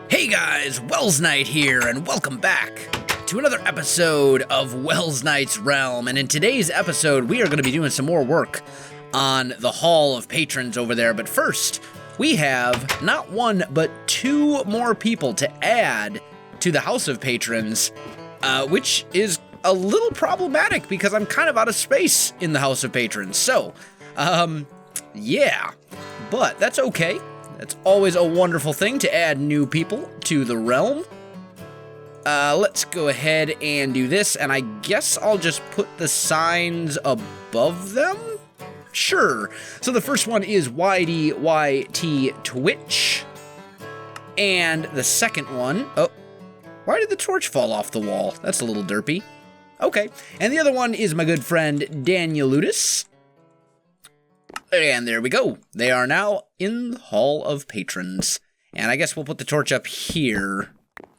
Hey guys, Welsknight here, and welcome back to another episode of Welsknight's Realm. And in today's episode, we are going to be doing some more work on the Hall of Patrons over there. But first, we have not one, but two more people to add to the House of Patrons, which is a little problematic because I'm kind of out of space in the House of Patrons. So, yeah, but that's okay. It's always a wonderful thing to add new people to the realm. Let's go ahead and do this, and I guess I'll just put the signs above them? Sure. So the first one is YDYT Twitch, and the second one, oh, why did the torch fall off the wall? That's a little derpy. Okay, and the other one is my good friend Daniel Ludus. And there we go. They are now in the Hall of Patrons. And I guess we'll put the torch up here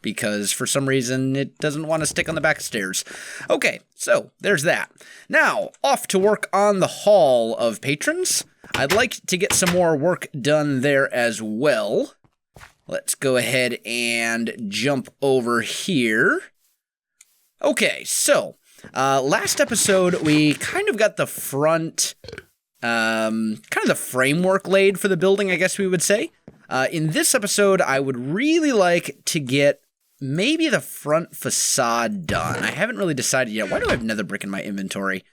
because for some reason it doesn't want to stick on the back stairs. Okay, so there's that. Now, off to work on the Hall of Patrons. I'd like to get some more work done there as well. Let's go ahead and jump over here. Okay, so last episode we kind of got the front... kind of the framework laid for the building, I guess we would say. In this episode, I would really like to get maybe the front facade done. I haven't really decided yet. Why do I have nether brick in my inventory?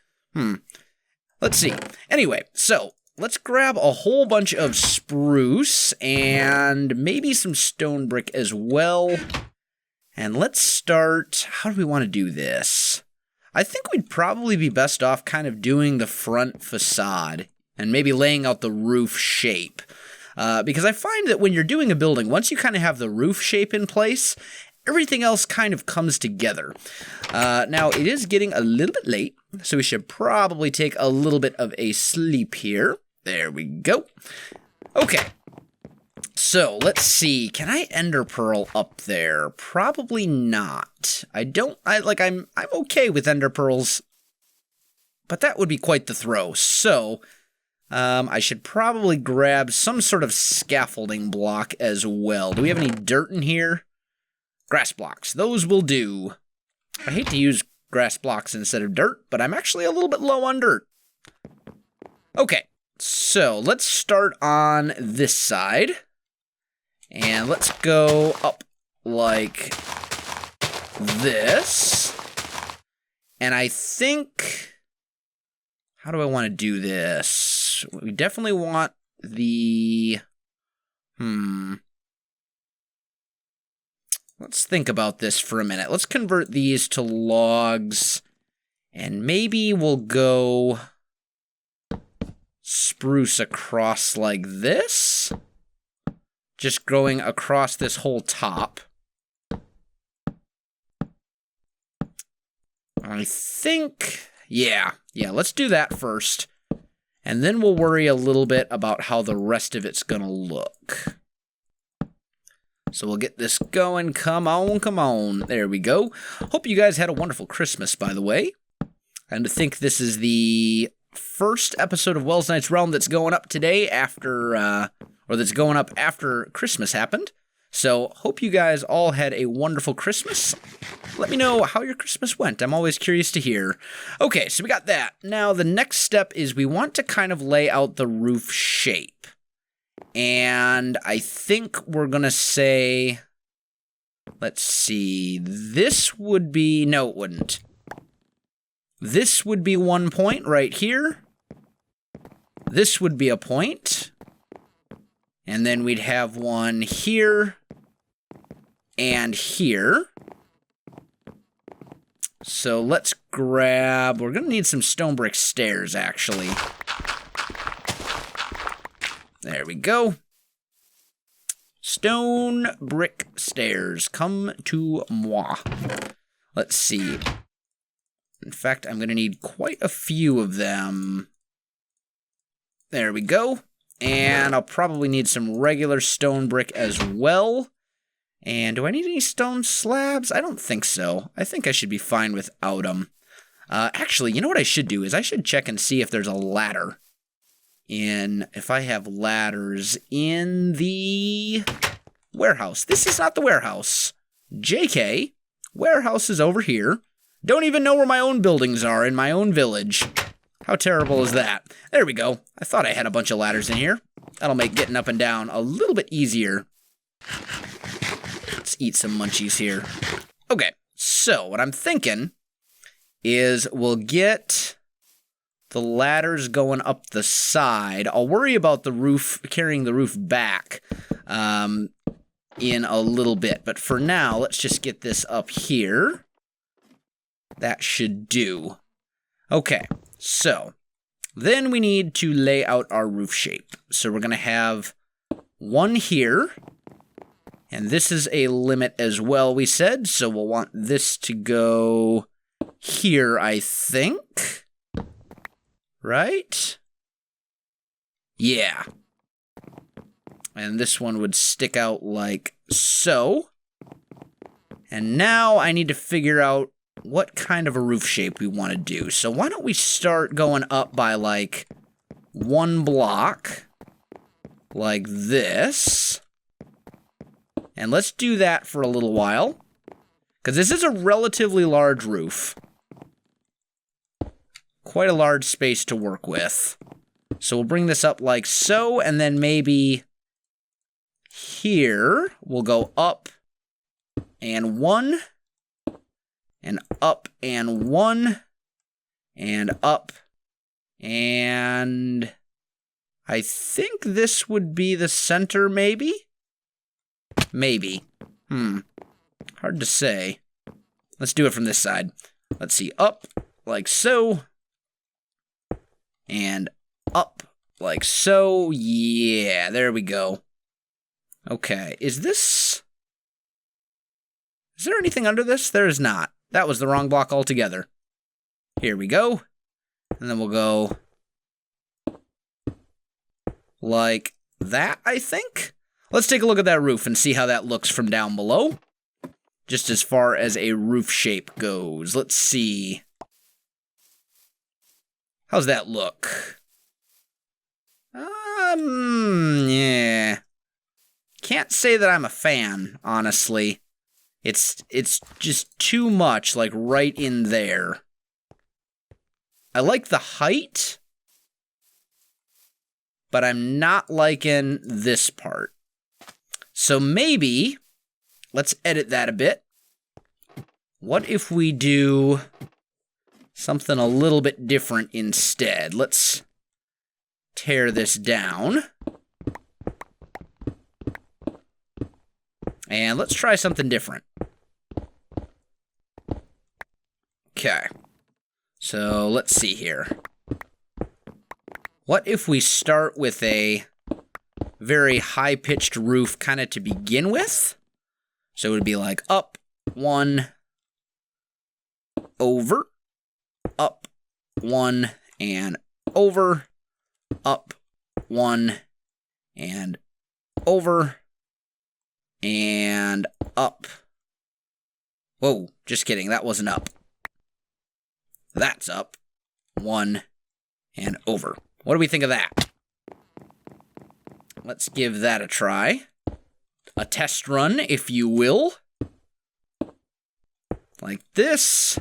Let's see. Anyway, so let's grab a whole bunch of spruce and maybe some stone brick as well. And let's start... How do we want to do this? I think we'd probably be best off kind of doing the front facade and maybe laying out the roof shape. Because I find that when you're doing a building, once you kind of have the roof shape in place, everything else kind of comes together. Now, it is getting a little bit late, so we should probably take a little bit of a sleep here. There we go. Okay. So, let's see. Can I ender pearl up there? Probably not. I'm okay with ender pearls, but that would be quite the throw. So, I should probably grab some sort of scaffolding block as well. Do we have any dirt in here? Grass blocks. Those will do. I hate to use grass blocks instead of dirt, but I'm actually a little bit low on dirt. Okay, so let's start on this side. And let's go up like this. And I think... How do I want to do this? We definitely want the... Let's think about this for a minute. Let's convert these to logs. And maybe we'll go spruce across like this. Just going across this whole top. I think, yeah, let's do that first. And then we'll worry a little bit about how the rest of it's gonna look. So we'll get this going. Come on. There we go. Hope you guys had a wonderful Christmas, by the way. And to think this is the first episode of Welsknight's Realm that's going up today after... or that's going up after Christmas happened. So, hope you guys all had a wonderful Christmas. Let me know how your Christmas went. I'm always curious to hear. Okay, so we got that. Now, the next step is we want to kind of lay out the roof shape. And I think we're going to say... Let's see. This would be... No, it wouldn't. This would be 1 point right here. This would be a point. And then we'd have one here and here. So let's grab... We're going to need some stone brick stairs, actually. There we go. Stone brick stairs. Come to moi. Let's see. In fact, I'm going to need quite a few of them. There we go. And I'll probably need some regular stone brick as well. And do I need any stone slabs? I don't think so. I think I should be fine without them. Actually, you know what I should do is I should check and see if there's a ladder if I have ladders in the warehouse. This is not the warehouse. JK, warehouse is over here. Don't even know where my own buildings are in my own village. How terrible is that? There we go. I thought I had a bunch of ladders in here. That'll make getting up and down a little bit easier. Let's eat some munchies here. Okay, so what I'm thinking is we'll get the ladders going up the side. I'll worry about the roof, carrying the roof back in a little bit. But for now, let's just get this up here. That should do. Okay, so then we need to lay out our roof shape. So we're going to have one here. And this is a limit as well, we said. So we'll want this to go here, I think. Right? Yeah. And this one would stick out like so. And now I need to figure out what kind of a roof shape we want to do. So why don't we start going up by like one block, like this. And let's do that for a little while, because this is a relatively large roof. Quite a large space to work with. So we'll bring this up like so, and then maybe here we'll go up and one, and up and one, and up, and I think this would be the center, maybe? Maybe. Hard to say. Let's do it from this side. Let's see. Up, like so. And up, like so. Yeah, there we go. Okay, is there anything under this? There is not. That was the wrong block altogether. Here we go. And then we'll go like that, I think. Let's take a look at that roof and see how that looks from down below. Just as far as a roof shape goes. Let's see. How's that look? Yeah. Can't say that I'm a fan, honestly. It's just too much, like, right in there. I like the height, but I'm not liking this part. So maybe, let's edit that a bit. What if we do something a little bit different instead? Let's tear this down. And let's try something different. Okay. So let's see here. What if we start with a very high-pitched roof kind of to begin with? So it would be like up, one, over, up, one, and over, up, one, and over, and up. Whoa, just kidding, that wasn't up. That's up, one, and over. What do we think of that? Let's give that a try. A test run, if you will. Like this.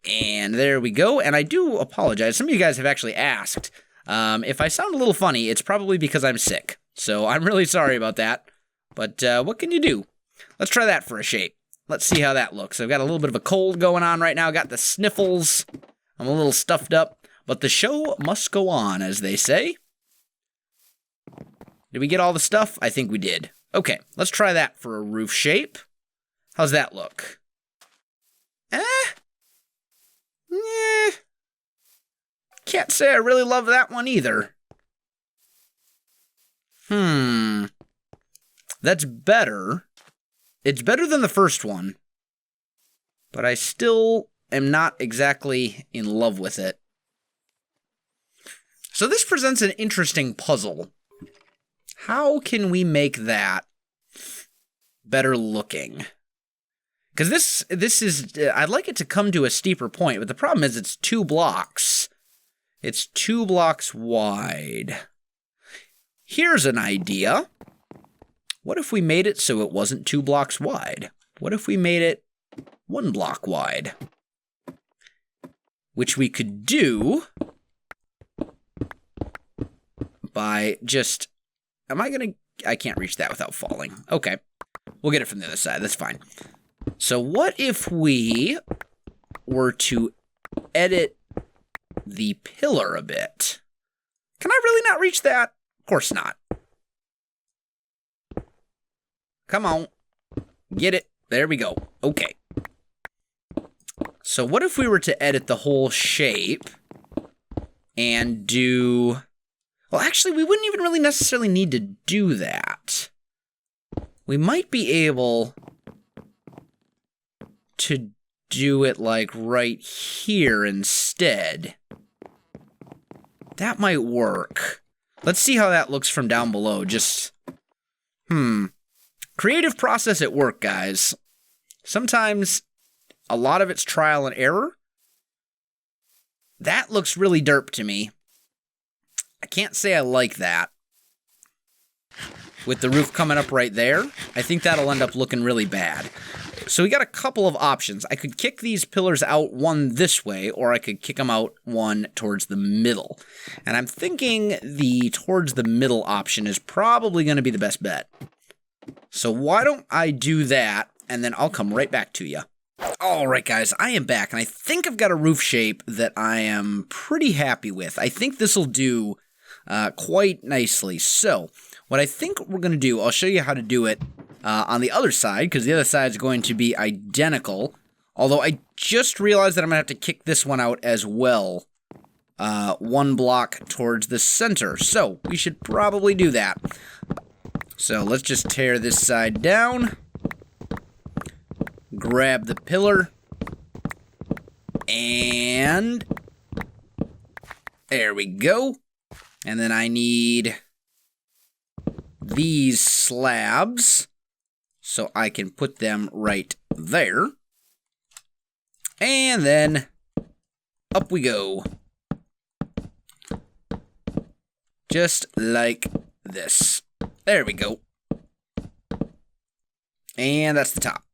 And there we go. And I do apologize. Some of you guys have actually asked. If I sound a little funny, it's probably because I'm sick. So I'm really sorry about that. But what can you do? Let's try that for a shape. Let's see how that looks. I've got a little bit of a cold going on right now. Got the sniffles. I'm a little stuffed up. But the show must go on, as they say. Did we get all the stuff? I think we did. Okay, let's try that for a roof shape. How's that look? Can't say I really love that one either. That's better. It's better than the first one. But I still am not exactly in love with it. So this presents an interesting puzzle. How can we make that better looking? Because this is, I'd like it to come to a steeper point, but the problem is it's 2 blocks. It's 2 blocks wide. Here's an idea. What if we made it so it wasn't 2 blocks wide? What if we made it 1 block wide? Which we could do by just... I can't reach that without falling. Okay. We'll get it from the other side. That's fine. So what if we were to edit the pillar a bit? Can I really not reach that? Of course not. Come on. Get it. There we go. Okay. So what if we were to edit the whole shape and do... Well, actually, we wouldn't even really necessarily need to do that. We might be able to do it, like, right here instead. That might work. Let's see how that looks from down below. Just, creative process at work, guys. Sometimes a lot of it's trial and error. That looks really derp to me. I can't say I like that. With the roof coming up right there, I think that'll end up looking really bad. So we got a couple of options. I could kick these pillars out one this way, or I could kick them out one towards the middle. And I'm thinking the towards the middle option is probably going to be the best bet. So why don't I do that, and then I'll come right back to you. Alright guys, I am back, and I think I've got a roof shape that I am pretty happy with. I think this will do quite nicely. So, what I think we're going to do, I'll show you how to do it on the other side, because the other side is going to be identical. Although I just realized that I'm going to have to kick this one out as well. 1 block towards the center. So, we should probably do that. So, let's just tear this side down. Grab the pillar. And there we go. And then I need these slabs so I can put them right there. And then up we go. Just like this. There we go. And that's the top.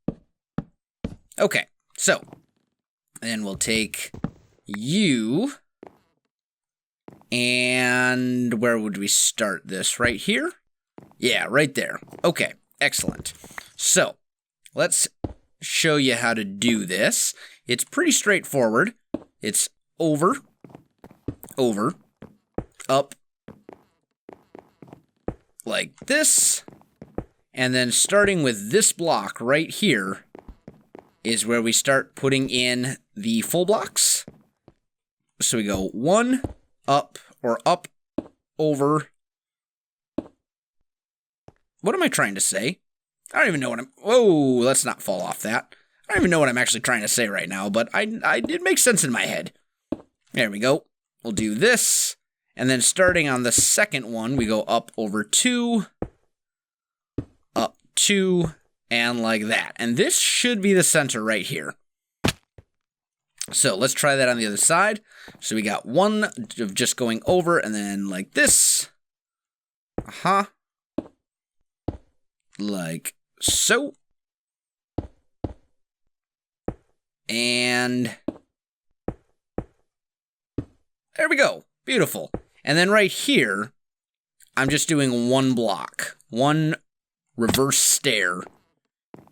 Okay, so then we'll take you, and where would we start this? Right here? Yeah, right there. Okay, excellent. So, let's show you how to do this. It's pretty straightforward. It's over, over, up, like this, and then starting with this block right here, is where we start putting in the full blocks. So we go 1, up, or up, over. What am I trying to say? I don't even know what I'm... Whoa, let's not fall off that. I don't even know what I'm actually trying to say right now, but it makes sense in my head. There we go. We'll do this, and then starting on the second one, we go up, over 2, up, 2, and like that. And this should be the center right here. So let's try that on the other side. So we got 1 of just going over and then like this. Like so. And there we go. Beautiful. And then right here, I'm just doing 1 block. 1 reverse stair.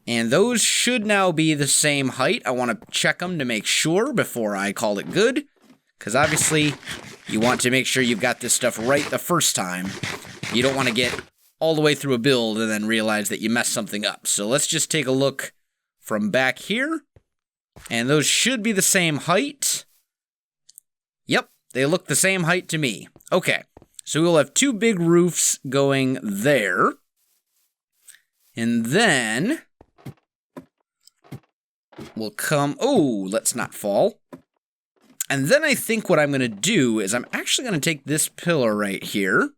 And those should now be the same height. I want to check them to make sure before I call it good. Because obviously, you want to make sure you've got this stuff right the first time. You don't want to get all the way through a build and then realize that you messed something up. So let's just take a look from back here. And those should be the same height. Yep, they look the same height to me. Okay, so we'll have 2 big roofs going there. And then we'll come... Oh, let's not fall. And then I think what I'm going to do is I'm actually going to take this pillar right here.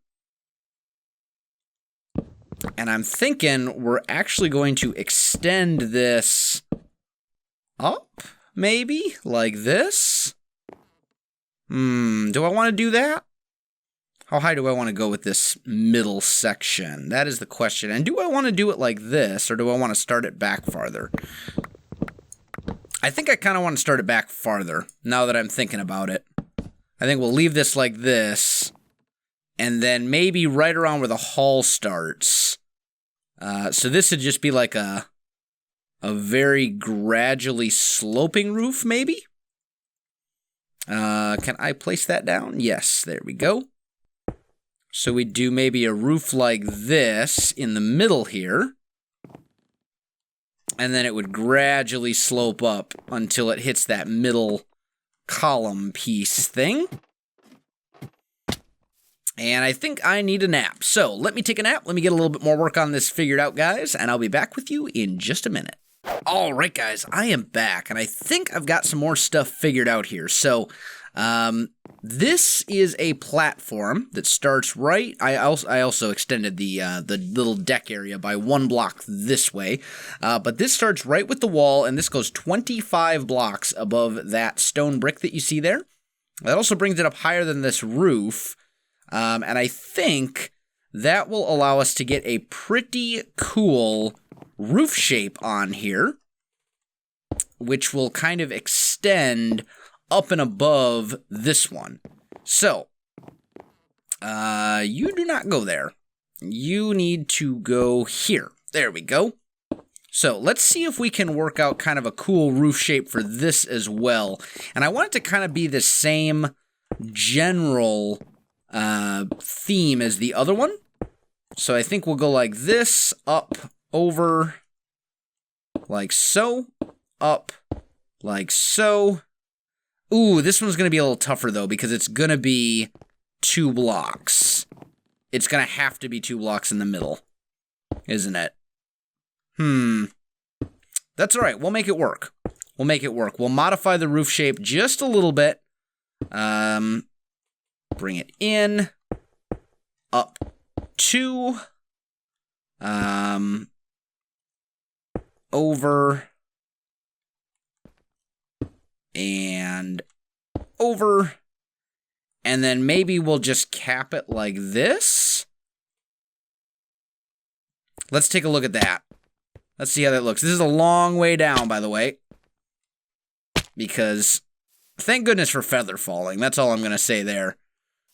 And I'm thinking we're actually going to extend this up, maybe, like this. Do I want to do that? How high do I want to go with this middle section? That is the question. And do I want to do it like this, or do I want to start it back farther? I think I kind of want to start it back farther, now that I'm thinking about it. I think we'll leave this like this, and then maybe right around where the hall starts. So this would just be like a very gradually sloping roof, maybe? Can I place that down? Yes, there we go. So we do maybe a roof like this in the middle here. And then it would gradually slope up until it hits that middle column piece thing. And I think I need a nap. So let me take a nap. Let me get a little bit more work on this figured out, guys. And I'll be back with you in just a minute. All right, guys, I am back. And I think I've got some more stuff figured out here. So this is a platform that starts right. I also extended the little deck area by 1 block this way, but this starts right with the wall, and this goes 25 blocks above that stone brick that you see there. That also brings it up higher than this roof, and I think that will allow us to get a pretty cool roof shape on here, which will kind of extend up and above this one. So, you do not go there. You need to go here. There we go. So, let's see if we can work out kind of a cool roof shape for this as well. And I want it to kind of be the same general theme as the other one. So, I think we'll go like this, up, over, like so, up, like so. Ooh, this one's going to be a little tougher, though, because it's going to be 2 blocks. It's going to have to be 2 blocks in the middle, isn't it? That's all right. We'll make it work. We'll make it work. We'll modify the roof shape just a little bit. Bring it in. Up 2. Over. And over, and then maybe we'll just cap it like this. Let's take a look at that. Let's see how that looks. This is a long way down, by the way, because thank goodness for feather falling. That's all I'm going to say there.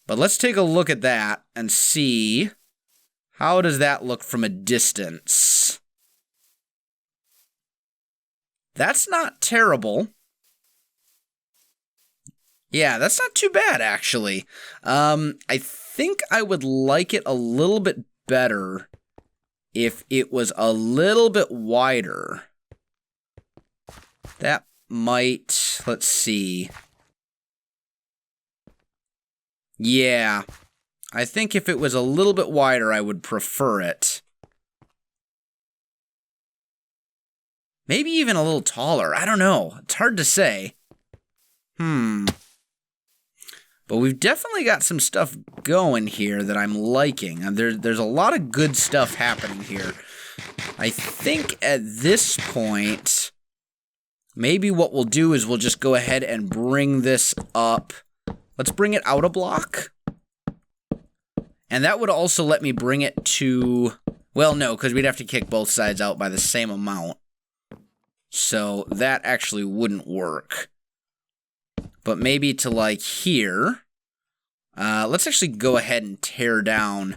But let's take a look at that and see how does that look from a distance. That's not terrible. Yeah, that's not too bad, actually. I think I would like it a little bit better if it was a little bit wider. That might, let's see. Yeah, I think if it was a little bit wider, I would prefer it. Maybe even a little taller. I don't know. It's hard to say. But we've definitely got some stuff going here that I'm liking. There's a lot of good stuff happening here. I think at this point, maybe what we'll do is we'll just go ahead and bring this up. Let's bring it out a block. And that would also let me bring it to... Well, no, because we'd have to kick both sides out by the same amount. So that actually wouldn't work. But maybe to like here. Let's actually go ahead and tear down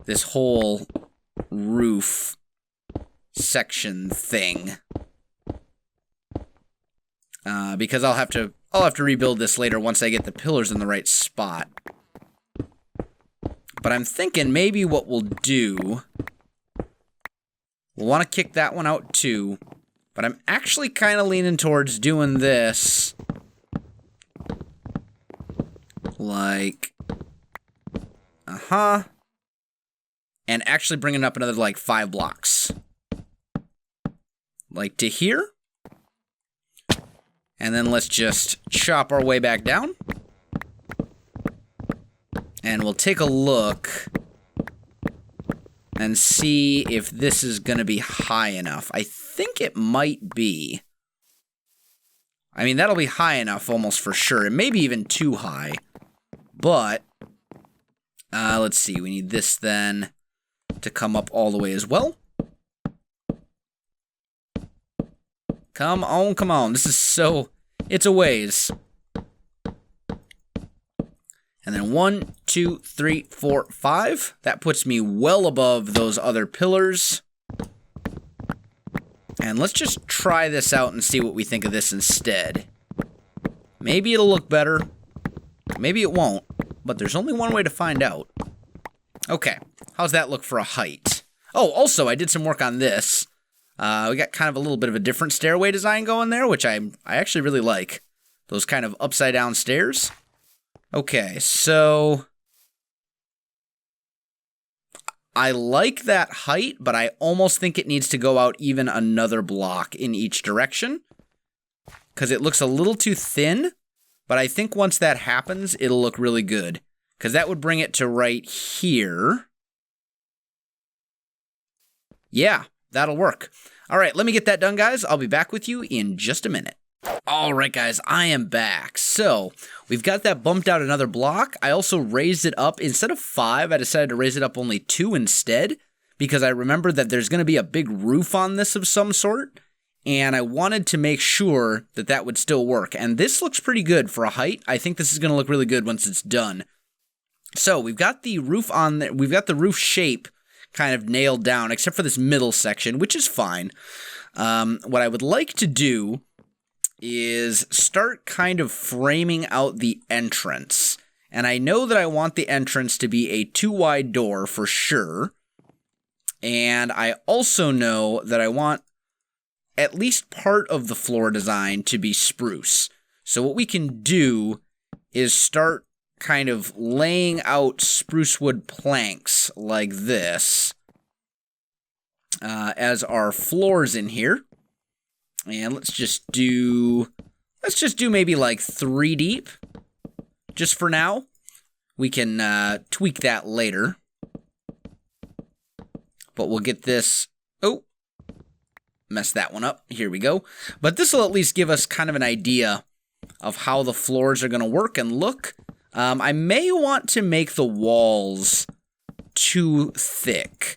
this whole roof section thing. Because I'll have to rebuild this later once I get the pillars in the right spot. But I'm thinking maybe what we'll do, we'll want to kick that one out too. But I'm actually kind of leaning towards doing this. Like, and actually bringing up another, like, 5 blocks. Like to here. And then let's just chop our way back down. And we'll take a look and see if this is going to be high enough. I think it might be. I mean, that'll be high enough almost for sure. It may be even too high. But, let's see. We need this then to come up all the way as well. Come on, come on. This is so... It's a ways. And then 1, 2, 3, 4, 5. That puts me well above those other pillars. And let's just try this out and see what we think of this instead. Maybe it'll look better. Maybe it won't. But there's only one way to find out. Okay. How's that look for a height? Oh, also, I did some work on this. We got kind of a little bit of a different stairway design going there, which I actually really like. Those kind of upside down stairs. Okay, so... I like that height, but I almost think it needs to go out even another block in each direction. Because it looks a little too thin, but I think once that happens, it'll look really good. Because that would bring it to right here. Yeah, that'll work. All right, let me get that done, guys. I'll be back with you in just a minute. All right, guys, I am back. So, we've got that bumped out another block. I also raised it up. Instead of 5, I decided to raise it up only 2 instead, because I remembered that there's going to be a big roof on this of some sort, and I wanted to make sure that that would still work. And this looks pretty good for a height. I think this is going to look really good once it's done. So, we've got the roof on there. We've got the roof shape kind of nailed down, except for this middle section, which is fine. What I would like to do is start kind of framing out the entrance. And I know that I want the entrance to be a 2-wide door for sure. And I also know that I want at least part of the floor design to be spruce. So what we can do is start kind of laying out spruce wood planks like this as our floors in here. And let's just do maybe like 3 deep, just for now. We can tweak that later. But we'll get this, oh, messed that one up, here we go. But this will at least give us kind of an idea of how the floors are going to work and look. I may want to make the walls too thick.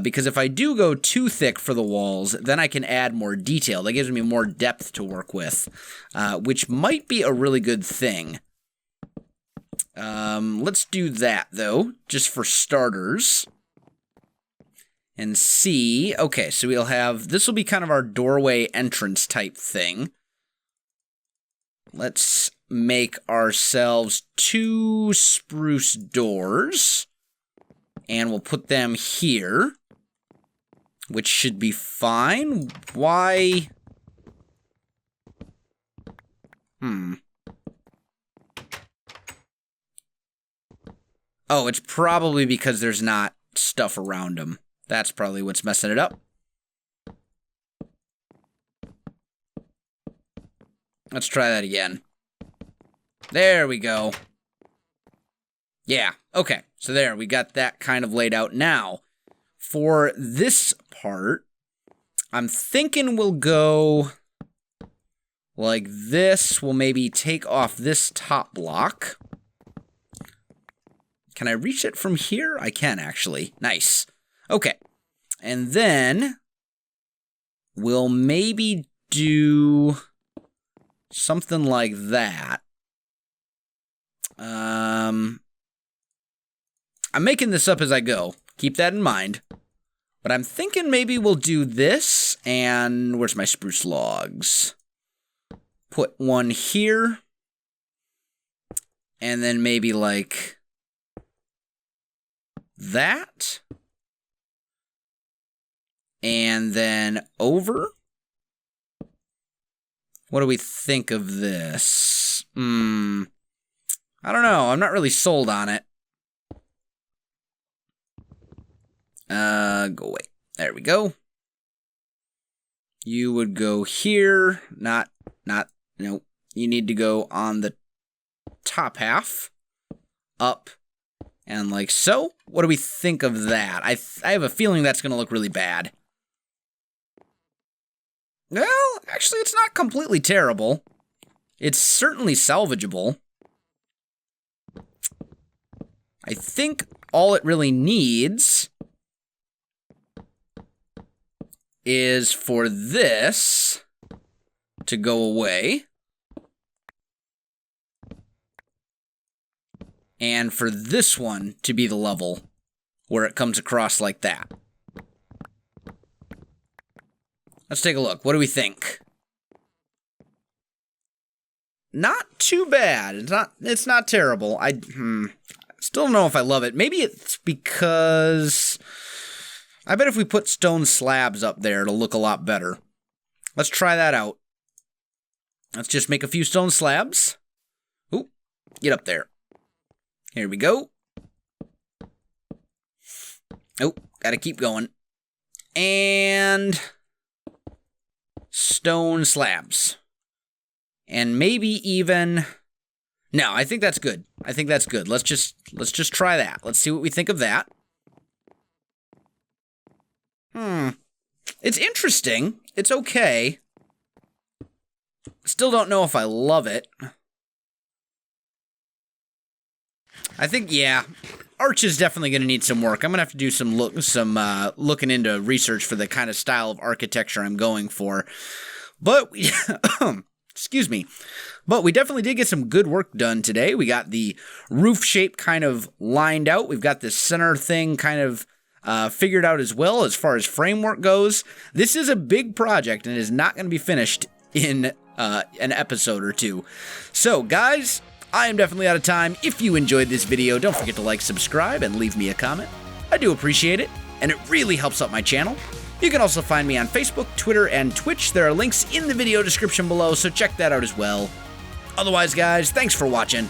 Because if I do go too thick for the walls, then I can add more detail. That gives me more depth to work with, which might be a really good thing. Let's do that, though, just for starters. And see, okay, so we'll have, this will be kind of our doorway entrance type thing. Let's make ourselves 2 spruce doors. And we'll put them here, which should be fine. Why? Oh, it's probably because there's not stuff around them. That's probably what's messing it up. Let's try that again. There we go. Yeah, okay. So there, we got that kind of laid out. Now, for this part, I'm thinking we'll go like this. We'll maybe take off this top block. Can I reach it from here? I can, actually. Nice. Okay. And then we'll maybe do something like that. I'm making this up as I go. Keep that in mind. But I'm thinking maybe we'll do this, and where's my spruce logs? Put one here, and then maybe like that, and then over. What do we think of this? I don't know. I'm not really sold on it. Go away. There we go. You would go here. No. You need to go on the top half. Up. And like so. What do we think of that? I have a feeling that's going to look really bad. Well, actually, it's not completely terrible. It's certainly salvageable. I think all it really needs is for this to go away. And for this one to be the level where it comes across like that. Let's take a look. What do we think? Not too bad. It's not terrible. I still don't know if I love it. Maybe it's because I bet if we put stone slabs up there, it'll look a lot better. Let's try that out. Let's just make a few stone slabs. Ooh, get up there. Here we go. Oh, gotta keep going. And stone slabs. And maybe even... No, I think that's good. I think that's good. Let's just try that. Let's see what we think of that. It's interesting. It's okay. Still don't know if I love it. I think, yeah, arch is definitely going to need some work. I'm going to have to do some looking into research for the kind of style of architecture I'm going for. But we, excuse me. But we definitely did get some good work done today. We got the roof shape kind of lined out. We've got this center thing kind of figured out as well as far as framework goes. This is a big project and is not going to be finished in an episode or two. So, guys, I am definitely out of time. If you enjoyed this video, don't forget to like, subscribe, and leave me a comment. I do appreciate it, and it really helps out my channel. You can also find me on Facebook, Twitter, and Twitch. There are links in the video description below, so check that out as well. Otherwise, guys, thanks for watching,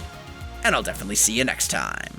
and I'll definitely see you next time.